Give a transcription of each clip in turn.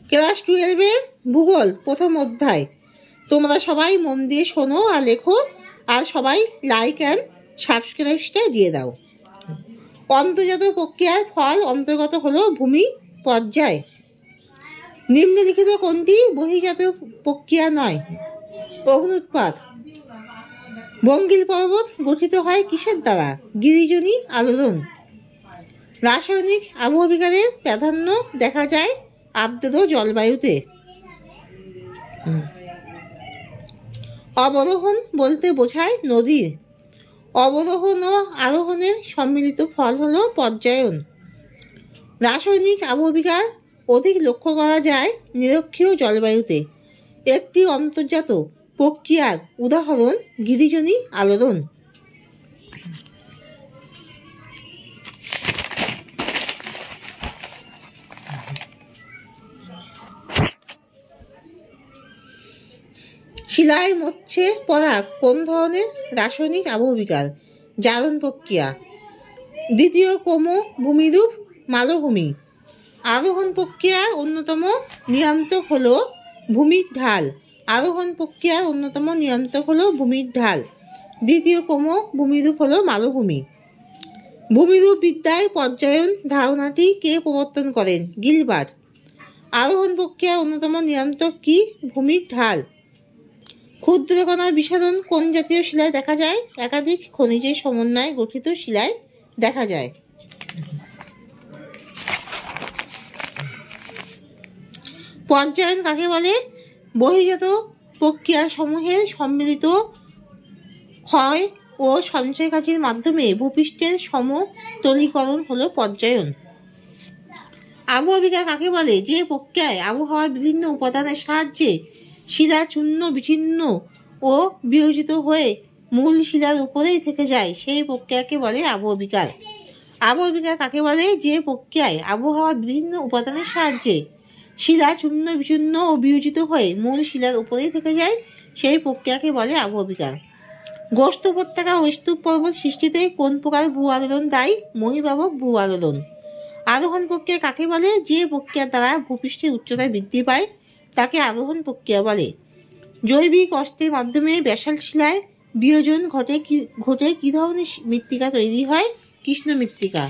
Class 12-এর ভূগোল প্রথম অধ্যায়। তোমরা সবাই মন দিয়ে শোনো আর লেখো, আর সবাই লাইক অ্যান্ড সাবস্ক্রাইবটা দিয়ে দাও। অন্তর্জাত প্রক্রিয়ার ফল অন্তর্গত হলো ভূমি পর্যায়। নিম্নলিখিত কোনটি বহির্জাত প্রক্রিয়া নয়? অগ্নুৎপাত। বঙ্গীল পর্বত গঠিত হয় কিসের দ্বারা? গিরিজনী আলোড়ন। রাসায়নিক আবহবিকারের প্রাধান্য দেখা যায় আর্দ্র জলবায়ুতে। অবরোহণ বলতে বোঝায় নদীর। অবরোহণ ও আরোহণের সম্মিলিত ফল হলো পর্যায়ন। রাসায়নিক আবহবিকার অধিক লক্ষ্য করা যায় নিরক্ষীয় জলবায়ুতে। একটি অন্তর্জাত প্রক্রিয়ার উদাহরণ গিরিজনী আলোড়ন। শিলায় মরচে পড়া কোন ধরনের রাসায়নিক আবহবিকার? জারণ প্রক্রিয়া। দ্বিতীয় ক্রম ভূমিরূপ মালভূমি। আরোহণ প্রক্রিয়ার অন্যতম নিয়ন্ত্রক হলো ভূমির ঢাল। আরোহণ প্রক্রিয়ার অন্যতম নিয়ন্ত্রক হলো ভূমির ঢাল। দ্বিতীয় ক্রম ভূমিরূপ হলো মালভূমি। ভূমিরূপ বিদ্যায় পর্যায়ন ধারণাটি কে প্রবর্তন করেন? গিলবার্ট। আরোহণ প্রক্রিয়ার অন্যতম নিয়ন্ত্রক কি? ভূমির ঢাল। ক্ষুদ্র কণার বিসারণ কোন জাতীয় শিলায় দেখা যায়? একাধিক খনিজের সমন্বয়ে গঠিত শিলায় দেখা যায়। পর্যায়ন কাকে বলে? বহির্জাত প্রক্রিয়া সমূহের সম্মিলিত ক্ষয় ও সঞ্চয় কাজের মাধ্যমে ভূপৃষ্ঠের সমতলীকরণ হলো পর্যায়ন। আবহবিকার কাকে বলে? যে প্রক্রিয়ায় আবহাওয়ার বিভিন্ন উপাদানের সাহায্যে শিলা চূর্ণ বিচ্ছিন্ন ও বিয়োজিত হয়ে মূল শিলার উপরেই থেকে যায়, সেই প্রক্রিয়াকে বলে আবহবিকার। আবহবিকার কাকে বলে? যে প্রক্রিয়ায় আবহাওয়ার বিভিন্ন উপাদানের সাহায্যে শিলা চূর্ণ বিচ্ছিন্ন ও বিয়োজিত হয়ে মূল শিলার উপরেই থেকে যায়, সেই প্রক্রিয়াকে বলে আবহবিকার। গোস্ত উপত্যকা ও স্তূপ পর্বত সৃষ্টিতে কোন প্রকার ভূ আলোড়ন দায়ী? মহীপাবক ভূ আলোড়ন। আরোহণ প্রক্রিয়া কাকে বলে? যে প্রক্রিয়ার দ্বারা ভূপৃষ্ঠের উচ্চতা বৃদ্ধি পায় তাকে আরোহণ প্রক্রিয়া বলে। জৈবিক অস্ত্রের মাধ্যমে ব্যাসাল্ট শিলায় বিয়োজন ঘটে কি ধরনের মৃত্তিকা তৈরি হয়? কৃষ্ণ মৃত্তিকা।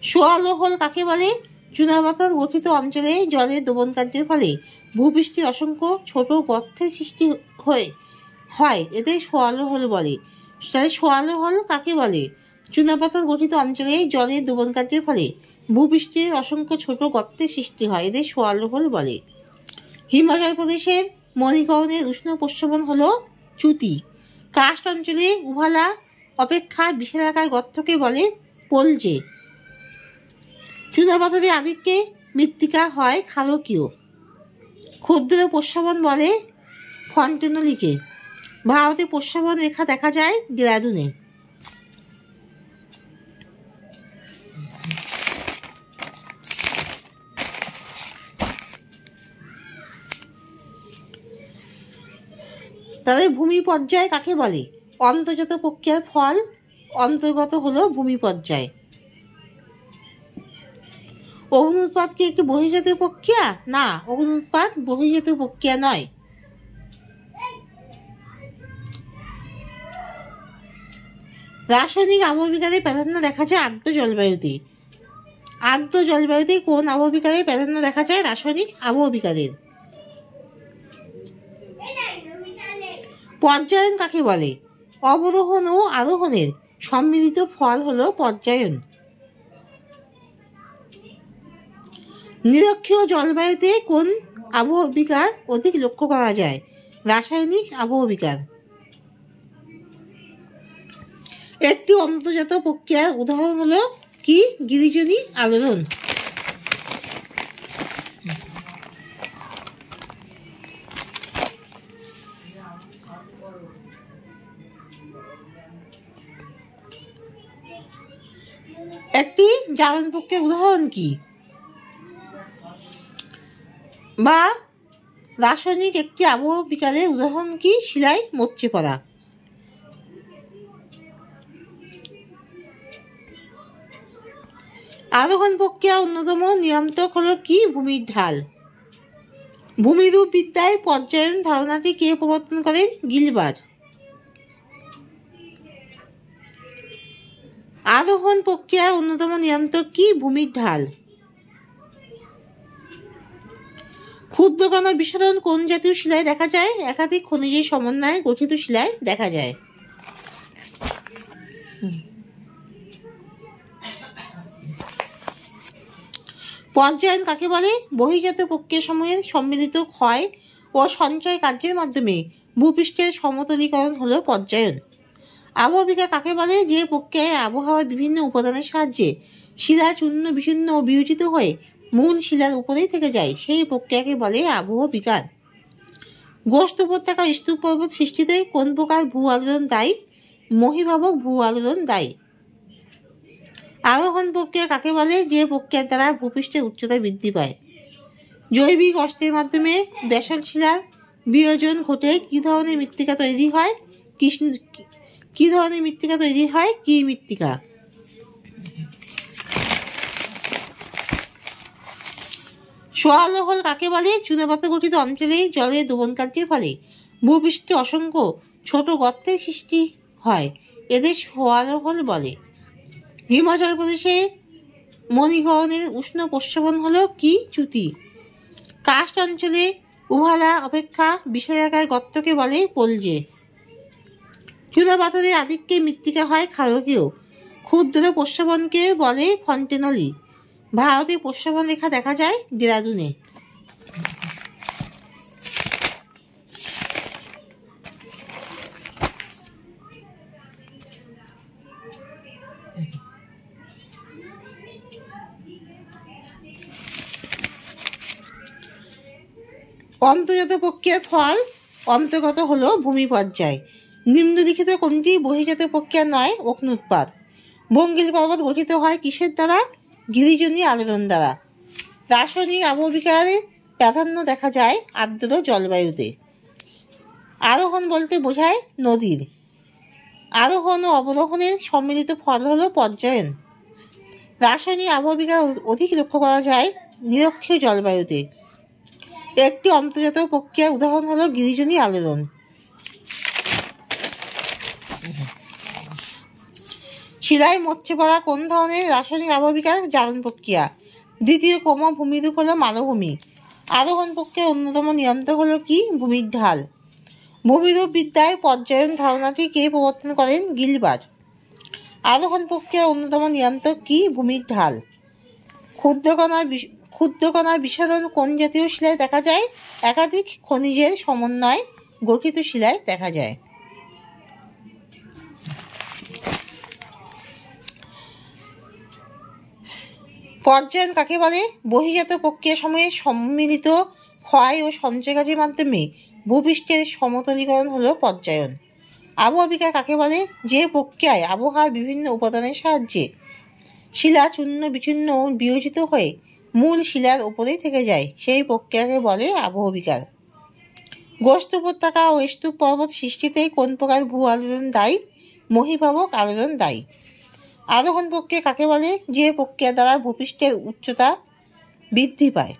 সোয়ালোহল কাকে বলে? চুনাপাথর গঠিত অঞ্চলে জলের দমন কার্যের ফলে ভূপৃষ্ঠের অসংখ্য ছোট গর্তের সৃষ্টি হয়, এতে সোয়ালোহল বলে। তাহলে সোয়ালোহল কাকে বলে? চুনাপাথর গঠিত অঞ্চলে জলের দমন কার্যের ফলে ভূপৃষ্ঠের অসংখ্য ছোট গর্তের সৃষ্টি হয়, এদের সোয়ালোহল বলে। হিমাচল প্রদেশের মণিকরণের উষ্ণ প্রস্রবণ হলো চ্যুতি। কার্স্ট অঞ্চলে উভালা অপেক্ষা বিশালাকার গর্তকে বলে পোলজে। চুনাপাথরের আধিক্যে মৃত্তিকা হয় ক্ষারকীয়। ক্ষুদ্র প্রস্রবণ বলে ফন্টেনলিকে। ভারতে প্রস্রবণ রেখা দেখা যায় দেরাদুনে। তাহলে ভূমি পর্যায় কাকে বলে? অন্তর্জাত প্রক্রিয়ার ফল অন্তর্গত হলো ভূমি পর্যায়। অগ্নুৎপাত কি একটি বহির্জাতীয় প্রক্রিয়া? না, অগ্নুৎপাত বহির্জাতীয় প্রক্রিয়া নয়। রাসায়নিক আবহবিকারের প্রাধান্য দেখা যায় আর্দ্র জলবায়ুতে। আর্দ্র জলবায়ুতে কোন আবহবিকারের প্রাধান্য দেখা যায়? রাসায়নিক আবহবিকারের। পর্যায়ন কাকে বলে? অবরোহণ ও আরোহণের সম্মিলিত ফল হলো পর্যায়ন। নিরক্ষীয় জলবায়ুতে কোন আবহবিকার অধিক লক্ষ্য করা যায়? রাসায়নিক আবহবিকার। একটি অন্তর্জাত প্রক্রিয়ার উদাহরণ হলো কি? গিরিজনী আলোড়ন। একটি জারণ প্রক্রিয়ার উদাহরণ কি? বা রাসায়নিক একটি আবহবিকারের উদাহরণ কি? শিলায় মরচে পড়া। আরোহণ প্রক্রিয়া অন্যতম নিয়ন্ত্রক হলো কি? ভূমির ঢাল। ভূমিরূপ বিদ্যায় পর্যায়ন ধারণাটি কে প্রবর্তন করেন? গিলবার্ট। আরোহণ প্রক্রিয়ার অন্যতম নিয়ন্ত্রক কি? ভূমির ঢাল। ক্ষুদ্রকণা বিস্ফোরণ কোন জাতীয় শিলায় দেখা যায়? একাধিক খনিজের সমন্বয়ে গঠিত শিলায় দেখা যায়। পর্যায়ন কাকে বলে? বহির্জাত প্রক্রিয়াসমূহের সম্মিলিত ক্ষয় ও সঞ্চয় কার্যের মাধ্যমে ভূপৃষ্ঠের সমতলীকরণ হলো পর্যায়ন। আবহবিকার কাকে বলে? যে প্রক্রিয়ায় আবহাওয়ার বিভিন্ন উপাদানের সাহায্যে শিলা চূর্ণ বিচূর্ণ ও বিয়োজিত হয়ে মূল শিলার উপরেই থেকে যায়, সেই প্রক্রিয়াকে বলে আবহ বিকার। গোস্ত উপত্যকা স্তূপ পর্বত সৃষ্টিতে কোন প্রকার ভূ আলোড়ন দায়ী? মহীভাবক ভূ আলোড়ন দায়ী। আরোহণ প্রক্রিয়া কাকে বলে? যে প্রক্রিয়ার দ্বারা ভূপৃষ্ঠের উচ্চতা বৃদ্ধি পায়। জৈবিক অস্ত্রের মাধ্যমে ব্যাসল্ট শিলার বিয়োজন ঘটে কি ধরনের মৃত্তিকা তৈরি হয়? কি ধরনের মৃত্তিকা তৈরি হয়? কি মৃত্তিকা? সোয়ালোহল কাকে বলে? চুনাপাথর গঠিত অঞ্চলে জলের দোবন কার্যের ফলে ভূপৃষ্ঠে অসংখ্য ছোট গর্তের সৃষ্টি হয়, এদের সোয়ালোহল বলে। হিমাচল প্রদেশে মণিগহনের উষ্ণ প্রস্রবণ হলো কি? চ্যুতি। কার্স্ট অঞ্চলে উভালা অপেক্ষা বিশালাকার গর্তকে বলে পোলজে। চুনাপাথরের আধিক্যে মৃত্তিকা হয় ক্ষারকীয়। ক্ষুদ্র প্রস্রবণকে বলে ফন্টেনলি। ভারতে প্রস্রবণ রেখা দেখা যায় দেরাদুনে। অন্তর্গত প্রক্রিয়ার ফল অন্তর্গত হলো ভূমি পর্যায়। নিম্নলিখিত কোনটি বহির্জাত প্রক্রিয়া নয়? অগ্ন্যুৎপাত। ভঙ্গিল পর্বত গঠিত হয় কিসের দ্বারা? গিরিজনী আলোড়ন দ্বারা। রাসায়নিক আবহবিকারে প্রাধান্য দেখা যায় আর্দ্র জলবায়ুতে। আরোহণ বলতে বোঝায় নদীর। আরোহণ ও অবরোহণের সম্মিলিত ফল হলো পর্যায়ন। রাসায়নিক আবহবিকার অধিক লক্ষ্য করা যায় নিরক্ষীয় জলবায়ুতে। একটি অন্তর্জাত প্রক্রিয়ার উদাহরণ হলো গিরিজনী আলোড়ন। শিলায় মরচে পড়া কোন ধরনের রাসায়নিক আবহবিকার? জারণ প্রক্রিয়া। দ্বিতীয় ক্রম ভূমিরূপ হলো মালভূমি। আরোহণ প্রক্রিয়ার অন্যতম নিয়ন্ত্রক হলো কি? ভূমির ঢাল। ভূমিরূপ বিদ্যায় পর্যায়ন ধারণাটি কে প্রবর্তন করেন? গিলবার্ট। আরোহণ প্রক্রিয়ার অন্যতম নিয়ন্ত্রক কি? ভূমির ঢাল। ক্ষুদ্রকণার বিস্ফোরণ কোন জাতীয় শিলায় দেখা যায়? একাধিক খনিজের সমন্বয়ে গঠিত শিলায় দেখা যায়। পর্যায়ন কাকে বলে? বহির্জাত প্রক্রিয়াসমূহের সম্মিলিত ক্ষয় ও সঞ্চয় কাজের মাধ্যমে ভূপৃষ্ঠের সমতলীকরণ হলো পর্যায়ন। আবহবিকার কাকে বলে? যে প্রক্রিয়ায় আবহাওয়ার বিভিন্ন উপাদানের সাহায্যে শিলা চূর্ণ বিচূর্ণ ও বিয়োজিত হয়ে মূল শিলার উপরেই থেকে যায়, সেই প্রক্রিয়াকে বলে আবহবিকার। গোস্ত উপত্যকা ও স্তূপ পর্বত সৃষ্টিতে কোন প্রকার ভূ আলোড়ন দায়ী? মহীভাবক আলোড়ন দায়ী। আরোহণ প্রক্রিয়া কাকে বলে? যে প্রক্রিয়া দ্বারা ভূপৃষ্ঠের উচ্চতা বৃদ্ধি পায়।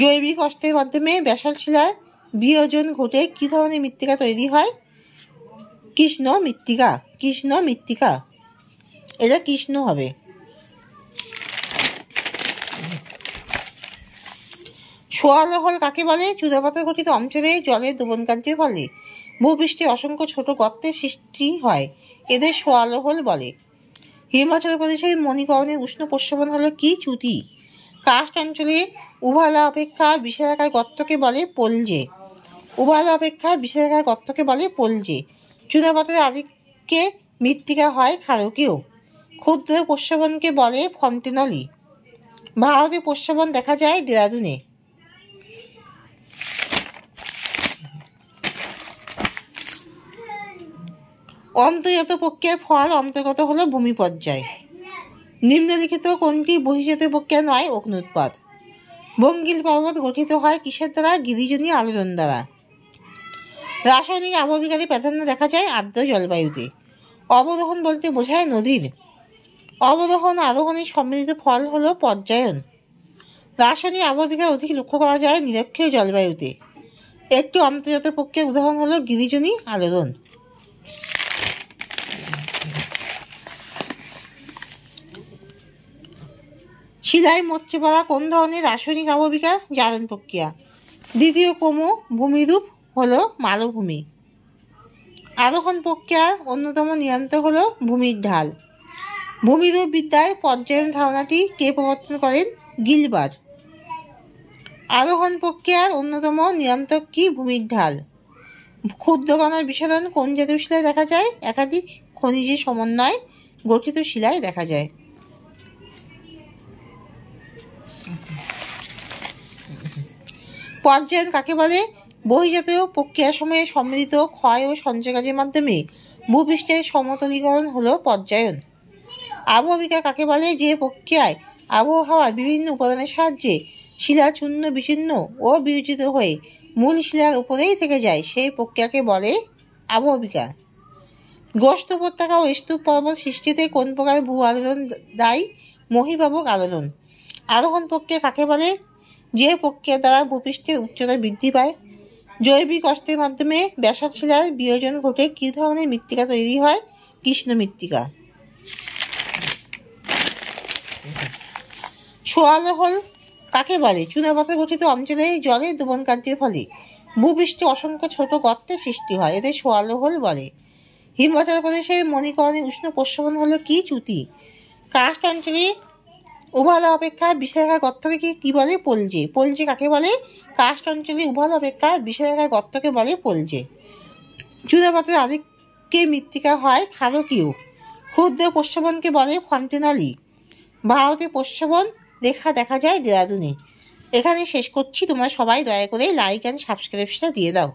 জৈবিক অস্ত্রের মাধ্যমে ব্যাসল্ট শিলার বিয়োজন ঘটে কি ধরনের মৃত্তিকা তৈরি হয়? কৃষ্ণ মৃত্তিকা। কৃষ্ণ মৃত্তিকা, এটা কৃষ্ণ হবে। সোয়ালোহল কাকে বলে? চুনাপাথর গঠিত অঞ্চলে জলের দোবন কার্যের ফলে ভূপৃষ্ঠে অসংখ্য ছোট গর্তের সৃষ্টি হয়, এদের সোয়ালোহল বলে। হিমাচল প্রদেশের মণিকরণের উষ্ণ প্রস্রবণ হলো কি? চ্যুতি। কার্স্ট অঞ্চলে উভালা অপেক্ষা বিশালাকার গর্তকে বলে পোলজে। উভালা অপেক্ষা বিশালাকার গর্তকে বলে পোলজে। চুনাপাথরের আধিক্যে মৃত্তিকা হয় ক্ষারকীয়। ক্ষুদ্র প্রস্রবণকে বলে ফন্টেনলি। ভারতে প্রস্রবণ দেখা যায় দেরাদুনে। অন্তর্জাত প্রক্রিয়ার ফল অন্তর্গত হলো ভূমি পর্যায়। নিম্নলিখিত কোনটি বহির্জাত প্রক্রিয়া নয়? অগ্ন্যুৎপাত। ভঙ্গিল পর্বত গঠিত হয় কিসের দ্বারা? গিরিজনী আলোড়ন দ্বারা। রাসায়নিক আবহবিকারে প্রাধান্য দেখা যায় আর্দ্র জলবায়ুতে। অবরোহণ বলতে বোঝায় নদীর। অবরোহণ আরোহণের সম্মিলিত ফল হলো পর্যায়ন। রাসায়নিক আবহবিকার অধিক লক্ষ্য করা যায় নিরক্ষীয় জলবায়ুতে। একটি অন্তর্জাত প্রক্রিয়ার উদাহরণ হলো গিরিজনী আলোড়ন। শিলায় মরচে পড়া কোন ধরনের রাসায়নিক আবহবিকার? জারণ প্রক্রিয়া। দ্বিতীয় ক্রম ভূমিরূপ হলো মালভূমি। আরোহণ প্রক্রিয়ার অন্যতম নিয়ন্ত্রক হলো ভূমির ঢাল। ভূমিরূপ বিদ্যায় পর্যায়ন ধারণাটি কে প্রবর্তন করেন? গিলবার্ট। আরোহণ প্রক্রিয়ার অন্যতম নিয়ন্ত্রক কি? ভূমির ঢাল। ক্ষুদ্র কণার বিস্ফোরণ কোন জাতীয় শিলায় দেখা যায়? একাধিক খনিজের সমন্বয়ে গঠিত শিলায় দেখা যায়। পর্যায়ন কাকে বলে? বহির্জাত প্রক্রিয়াসমূহে সম্মিলিত ক্ষয় ও সঞ্চয় কাজের মাধ্যমে ভূপৃষ্ঠের সমতলীকরণ হলো পর্যায়ন। আবহবিকার কাকে বলে? যে প্রক্রিয়ায় আবহাওয়ার বিভিন্ন উপাদানের সাহায্যে শিলা চূর্ণ বিচ্ছিন্ন ও বিয়োজিত হয়ে মূল শিলার উপরেই থেকে যায় সেই প্রক্রিয়াকে বলে আবহবিকার। গোস্ত উপত্যকা ও স্তূপ পর্বত সৃষ্টিতে কোন প্রকার ভূ আলোড়ন দায়ী? মহীপাবক আলোড়ন। আরোহণ প্রক্রিয়া কাকে বলে? যে প্রক্রিয়া দ্বারা ভূপৃষ্ঠের উচ্চতা বৃদ্ধি পায়। জৈবিক অস্ত্রের মাধ্যমে ব্যাসল্ট শিলার বিয়োজন ঘটে কী ধরনের মৃত্তিকা তৈরি হয়? কৃষ্ণ মৃত্তিকা। সোয়ালোহল কাকে বলে? চুনাপাথর গঠিত অঞ্চলে জলের দমন কার্যের ফলে ভূপৃষ্ঠে অসংখ্য ছোট গর্তের সৃষ্টি হয়, এদের সোয়ালোহল বলে। হিমাচল প্রদেশের মণিকরণে উষ্ণ প্রস্রবণ হলো কি? চ্যুতি। কার্স্ট অঞ্চলে উভালা অপেক্ষা বিশালাকার গর্তকে কি বলে? পলজে। পলজে কাকে বলে? কার্স্ট অঞ্চলে উভালা অপেক্ষা বিশালাকার গর্তকে বলে পলজে। চুনাপাথরের আধিক্যের মৃত্তিকা হয় ক্ষারকীয়। ক্ষুদ্র প্রস্রবণকে বলে ফন্টেনালি। ভারতে প্রস্রবণ রেখা দেখা যায় দেরাদুনে। এখানে শেষ করছি। তোমরা সবাই দয়া করে লাইক অ্যান্ড সাবস্ক্রাইবটা দিয়ে দাও।